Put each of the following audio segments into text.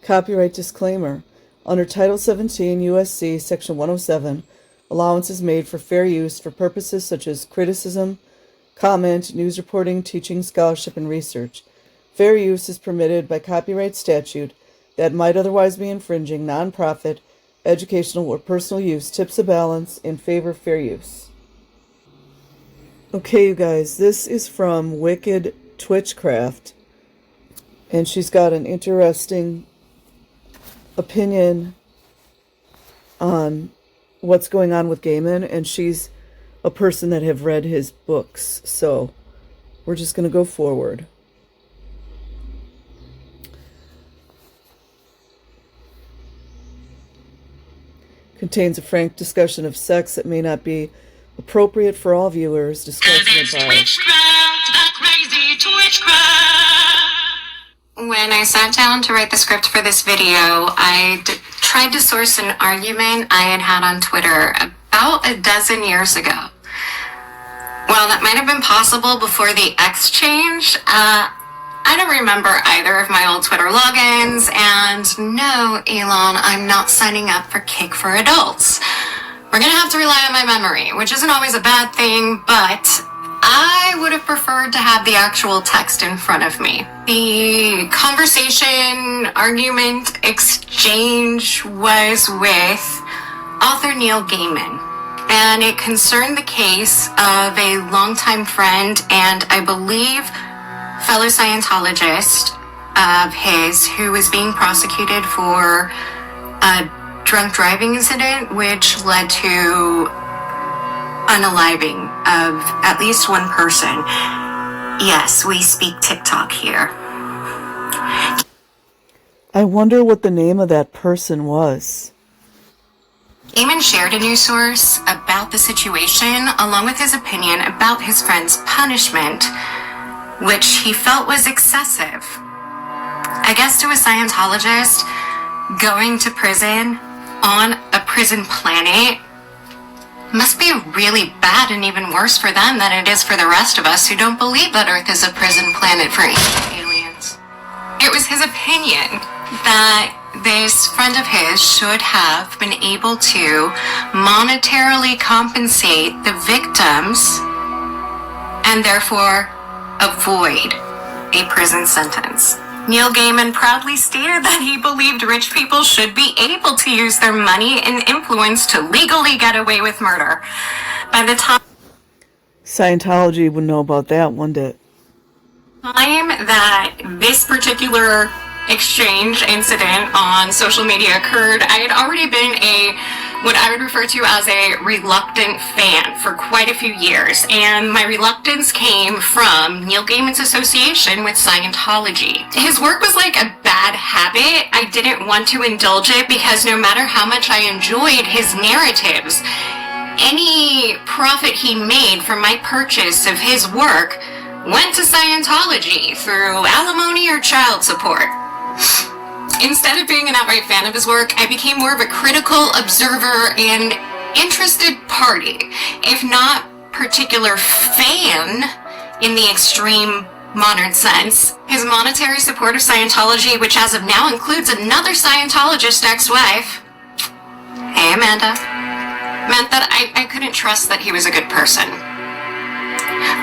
Copyright disclaimer. Under Title 17 U.S.C. Section 107, allowance is made for fair use for purposes such as criticism, comment, news reporting, teaching, scholarship, and research. Fair use is permitted by copyright statute that might otherwise be infringing nonprofit, educational, or personal use tips a balance in favor of fair use. Okay, you guys, this is from Wicked Twitchcraft, and she's got an interesting opinion on what's going on with Gaiman, and she's a person that have read his books, so we're just going to go forward. Contains a frank discussion of sex that may not be appropriate for all viewers. Discussion about Twitchcraft, a crazy Twitchcraft. When I sat down to write the script for this video, I tried to source an argument I had on Twitter about a dozen years ago. While that might have been possible before the X change, I don't remember either of my old Twitter logins, and no, Elon, I'm not signing up for Kick for Adults. We're gonna have to rely on my memory, which isn't always a bad thing, but I would have preferred to have the actual text in front of me. The conversation, argument, exchange was with author Neil Gaiman, and it concerned the case of a longtime friend and I believe fellow Scientologist of his who was being prosecuted for a drunk driving incident which led to unaliving of at least one person. Yes, we speak TikTok here. I wonder what the name of that person was. Gaiman shared a news source about the situation along with his opinion about his friend's punishment, which he felt was excessive. I guess to a Scientologist, going to prison on a prison planet must be really bad and even worse for them than it is for the rest of us who don't believe that Earth is a prison planet for aliens. It was his opinion that this friend of his should have been able to monetarily compensate the victims and therefore avoid a prison sentence. Neil Gaiman proudly stated that he believed rich people should be able to use their money and influence to legally get away with murder. By the time Scientology would know about that, wouldn't it? That this particular exchange incident on social media occurred, I had already been what I would refer to as a reluctant fan for quite a few years, and my reluctance came from Neil Gaiman's association with Scientology. His work was like a bad habit. I didn't want to indulge it because no matter how much I enjoyed his narratives, any profit he made from my purchase of his work went to Scientology through alimony or child support. Instead of being an outright fan of his work, I became more of a critical observer and interested party, if not particular fan in the extreme modern sense. His monetary support of Scientology, which as of now includes another Scientologist ex-wife, hey Amanda, meant that I couldn't trust that he was a good person.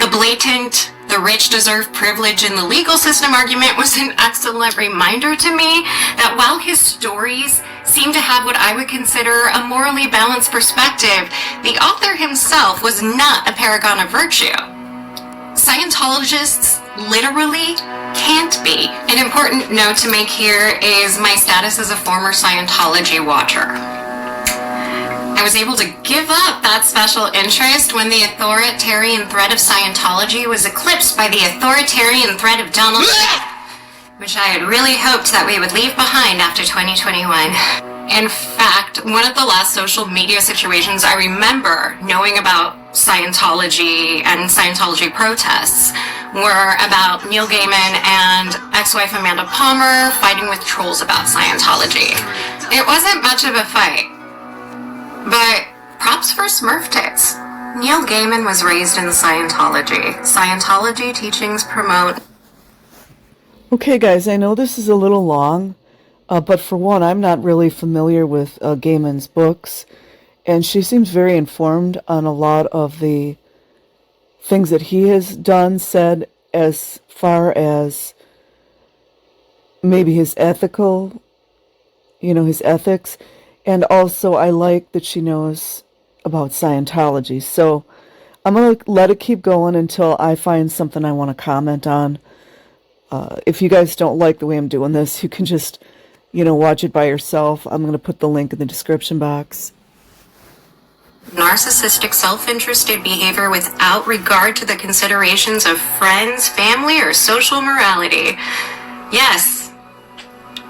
The blatant "the rich deserve privilege in the legal system" argument was an excellent reminder to me that while his stories seem to have what I would consider a morally balanced perspective, the author himself was not a paragon of virtue. Scientologists literally can't be. An important note to make here is my status as a former Scientology watcher. I was able to give up that special interest when the authoritarian threat of Scientology was eclipsed by the authoritarian threat of Donald Trump, which I had really hoped that we would leave behind after 2021. In fact, one of the last social media situations I remember knowing about Scientology and Scientology protests were about Neil Gaiman and ex-wife Amanda Palmer fighting with trolls about Scientology. It wasn't much of a fight. But props for Smurf tits. Neil Gaiman was raised in Scientology. Scientology teachings promote... Okay, guys, I know this is a little long, But for one, I'm not really familiar with Gaiman's books, and she seems very informed on a lot of the things that he has done, said, as far as maybe his ethical, his ethics. And also I like that she knows about Scientology. So I'm going to let it keep going until I find something I want to comment on. If you guys don't like the way I'm doing this, you can just, watch it by yourself. I'm going to put the link in the description box. Narcissistic, self-interested behavior without regard to the considerations of friends, family, or social morality. Yes,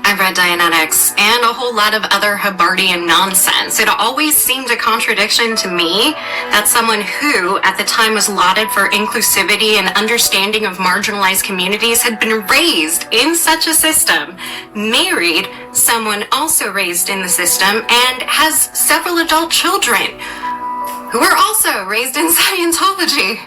I've read Dianetics and a whole lot of other Hubbardhian nonsense. It always seemed a contradiction to me that someone who, at the time, was lauded for inclusivity and understanding of marginalized communities had been raised in such a system, married someone also raised in the system, and has several adult children who are also raised in Scientology.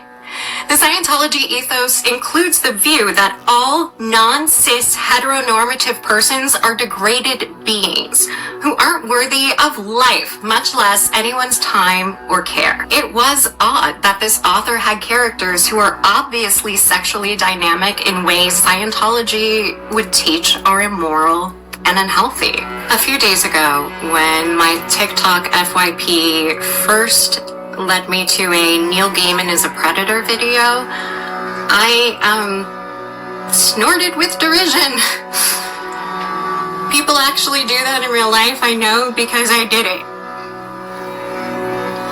The Scientology ethos includes the view that all non-cis heteronormative persons are degraded beings who aren't worthy of life, much less anyone's time or care. It was odd that this author had characters who are obviously sexually dynamic in ways Scientology would teach are immoral and unhealthy. A few days ago, when my TikTok FYP first led me to a Neil Gaiman is a Predator video, I snorted with derision. People actually do that in real life, I know, because I did it.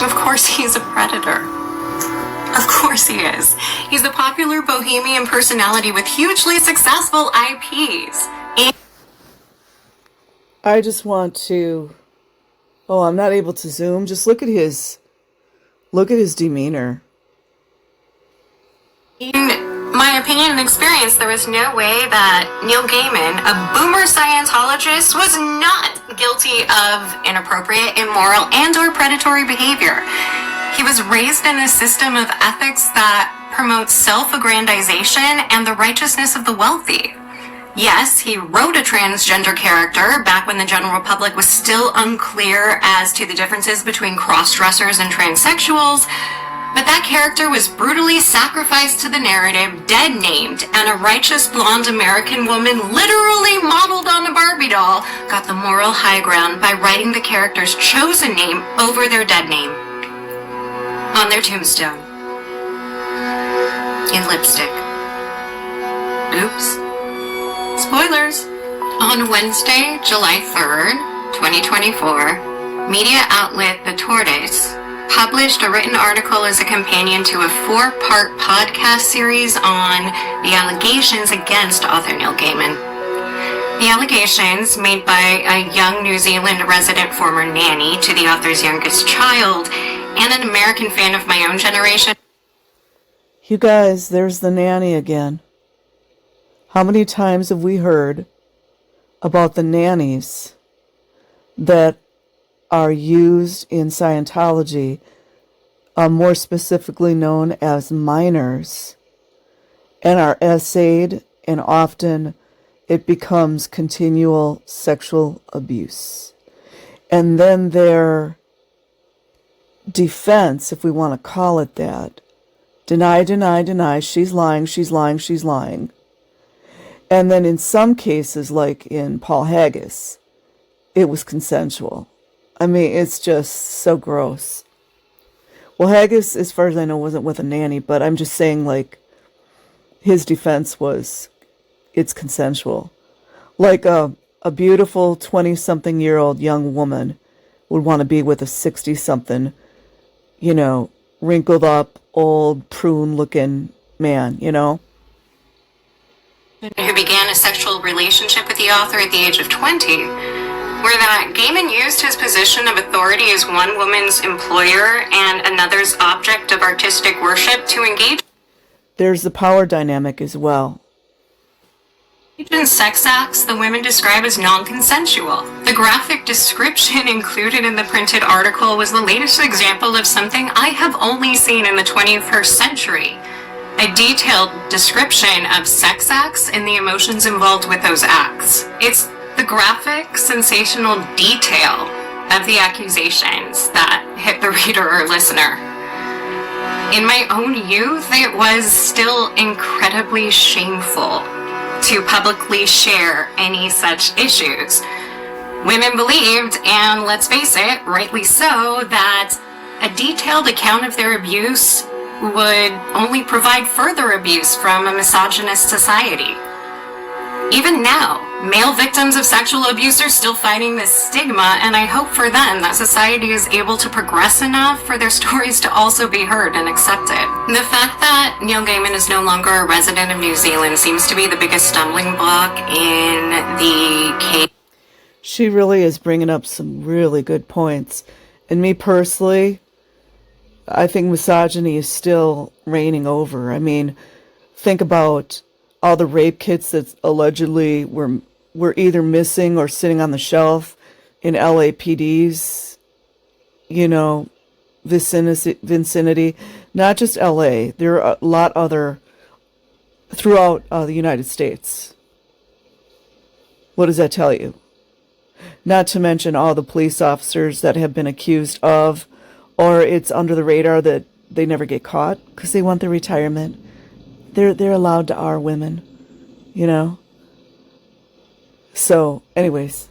Of course he's a predator. Of course he is. He's a popular bohemian personality with hugely successful IPs. I just want to... Oh, I'm not able to zoom. Just look at his demeanor. In my opinion and experience, there is no way that Neil Gaiman, a boomer Scientologist, was not guilty of inappropriate, immoral, and or predatory behavior. He was raised in a system of ethics that promotes self-aggrandization and the righteousness of the wealthy. Yes, he wrote a transgender character back when the general public was still unclear as to the differences between cross-dressers and transsexuals, but that character was brutally sacrificed to the narrative, dead-named, and a righteous blonde American woman literally modeled on a Barbie doll got the moral high ground by writing the character's chosen name over their dead name on their tombstone in lipstick. Oops. Spoilers! On Wednesday, July 3rd, 2024, media outlet The Tortoise published a written article as a companion to a 4-part podcast series on the allegations against author Neil Gaiman. The allegations, made by a young New Zealand resident former nanny to the author's youngest child and an American fan of my own generation. You guys, there's the nanny again. How many times have we heard about the nannies that are used in Scientology, more specifically known as minors, and are essayed, and often it becomes continual sexual abuse. And then their defense, if we want to call it that, deny, she's lying. And then in some cases, like in Paul Haggis, it was consensual. I mean, it's just so gross. Well, Haggis, as far as I know, wasn't with a nanny, but I'm just saying, like, his defense was, it's consensual. Like a beautiful 20-something-year-old young woman would want to be with a 60-something, wrinkled up, old, prune-looking man, who began a sexual relationship with the author at the age of 20, where that Gaiman used his position of authority as one woman's employer and another's object of artistic worship to engage. There's the power dynamic as well. In sex acts the women describe as non-consensual. The graphic description included in the printed article was the latest example of something I have only seen in the 21st century. A detailed description of sex acts and the emotions involved with those acts. It's the graphic, sensational detail of the accusations that hit the reader or listener. In my own youth, it was still incredibly shameful to publicly share any such issues. Women believed, and let's face it, rightly so, that a detailed account of their abuse would only provide further abuse from a misogynist society. Even now, male victims of sexual abuse are still fighting this stigma, and I hope for them that society is able to progress enough for their stories to also be heard and accepted. The fact that Neil Gaiman is no longer a resident of New Zealand seems to be the biggest stumbling block in the case. She really is bringing up some really good points. And me personally, I think misogyny is still reigning over. I mean, think about all the rape kits that allegedly were either missing or sitting on the shelf in LAPD's, vicinity. Not just LA. There are a lot other throughout the United States. What does that tell you? Not to mention all the police officers that have been accused of, or it's under the radar that they never get caught because they want their retirement. They're allowed to R women, So, anyways.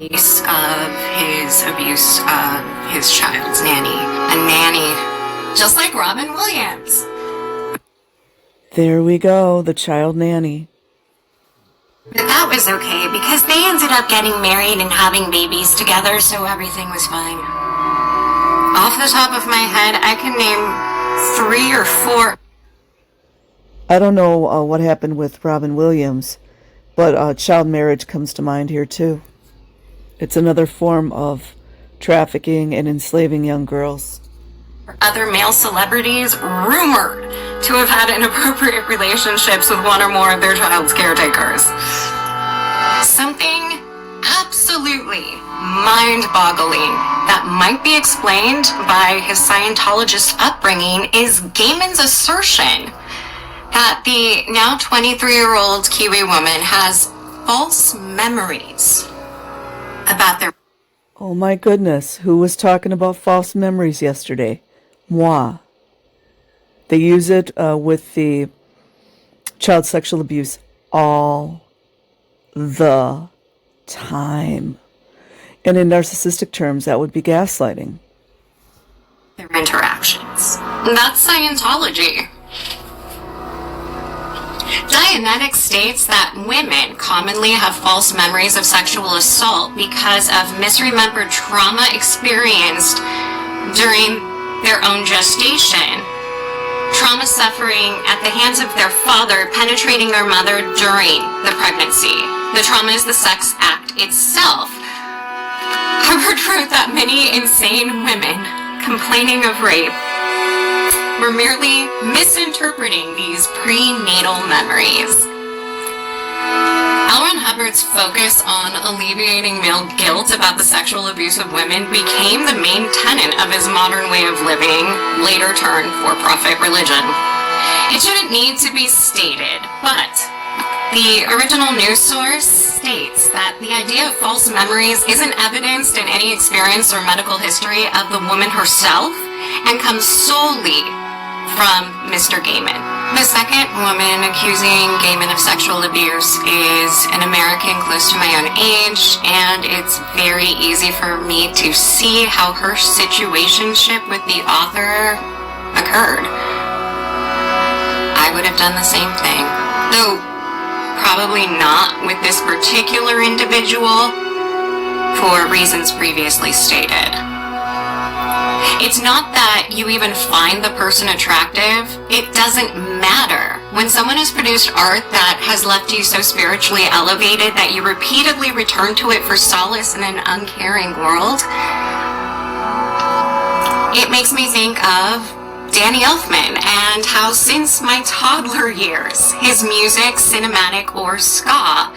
Case of his abuse of his child's nanny. A nanny, just like Robin Williams. There we go, the child nanny. But that was okay because they ended up getting married and having babies together, so everything was fine. Off the top of my head, I can name 3 or 4. I don't know what happened with Robin Williams, but child marriage comes to mind here too. It's another form of trafficking and enslaving young girls. Other male celebrities rumored to have had inappropriate relationships with one or more of their child's caretakers. Something absolutely mind-boggling that might be explained by his Scientologist upbringing is Gaiman's assertion that the now 23-year-old Kiwi woman has false memories about their... Oh my goodness, who was talking about false memories yesterday? Moi. They use it with the child sexual abuse all the time. And in narcissistic terms, that would be gaslighting. Their interactions. That's Scientology. Dianetics states that women commonly have false memories of sexual assault because of misremembered trauma experienced during their own gestation, trauma suffering at the hands of their father penetrating their mother during the pregnancy. The trauma is the sex act itself. Harvard wrote that many insane women complaining of rape were merely misinterpreting these prenatal memories. L. Ron Hubbard's focus on alleviating male guilt about the sexual abuse of women became the main tenet of his modern way of living, later turned for-profit religion. It shouldn't need to be stated, but the original news source states that the idea of false memories isn't evidenced in any experience or medical history of the woman herself and comes solely from Mr. Gaiman. The second woman accusing Gaiman of sexual abuse is an American close to my own age, and it's very easy for me to see how her situationship with the author occurred. I would have done the same thing, though probably not with this particular individual for reasons previously stated. It's not that you even find the person attractive. It doesn't matter. When someone has produced art that has left you so spiritually elevated that you repeatedly return to it for solace in an uncaring world, it makes me think of Danny Elfman and how since my toddler years, his music, cinematic or ska,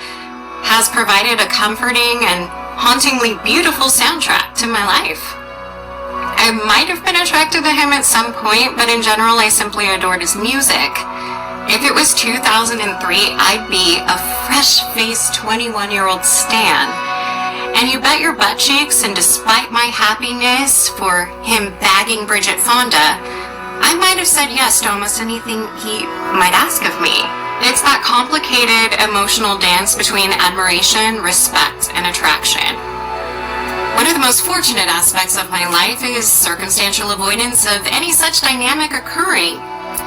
has provided a comforting and hauntingly beautiful soundtrack to my life. I might have been attracted to him at some point, but in general I simply adored his music. If it was 2003, I'd be a fresh-faced 21-year-old stan. And you bet your butt cheeks, and despite my happiness for him bagging Bridget Fonda, I might have said yes to almost anything he might ask of me. It's that complicated emotional dance between admiration, respect, and attraction. One of the most fortunate aspects of my life is circumstantial avoidance of any such dynamic occurring.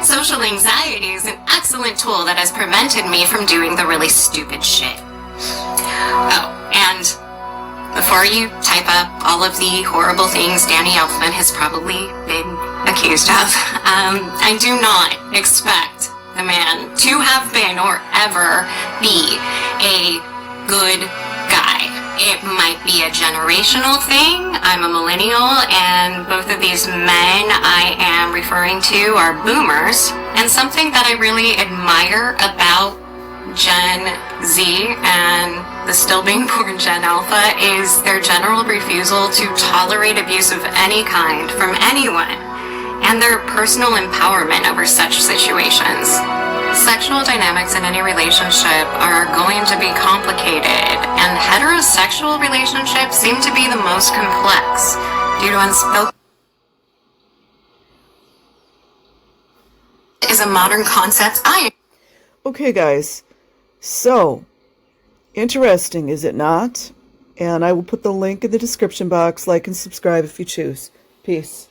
Social anxiety is an excellent tool that has prevented me from doing the really stupid shit. Oh, and before you type up all of the horrible things Danny Elfman has probably been accused of, I do not expect the man to have been or ever be a good guy. It might be a generational thing. I'm a millennial, and both of these men I am referring to are boomers. And something that I really admire about Gen Z and the still being born Gen Alpha is their general refusal to tolerate abuse of any kind from anyone, and their personal empowerment over such situations. Sexual dynamics in any relationship are going to be complicated, and heterosexual relationships seem to be the most complex due to unspoken is a modern concept. Okay, guys. So, interesting, is it not? And I will put the link in the description box. Like and subscribe if you choose. Peace.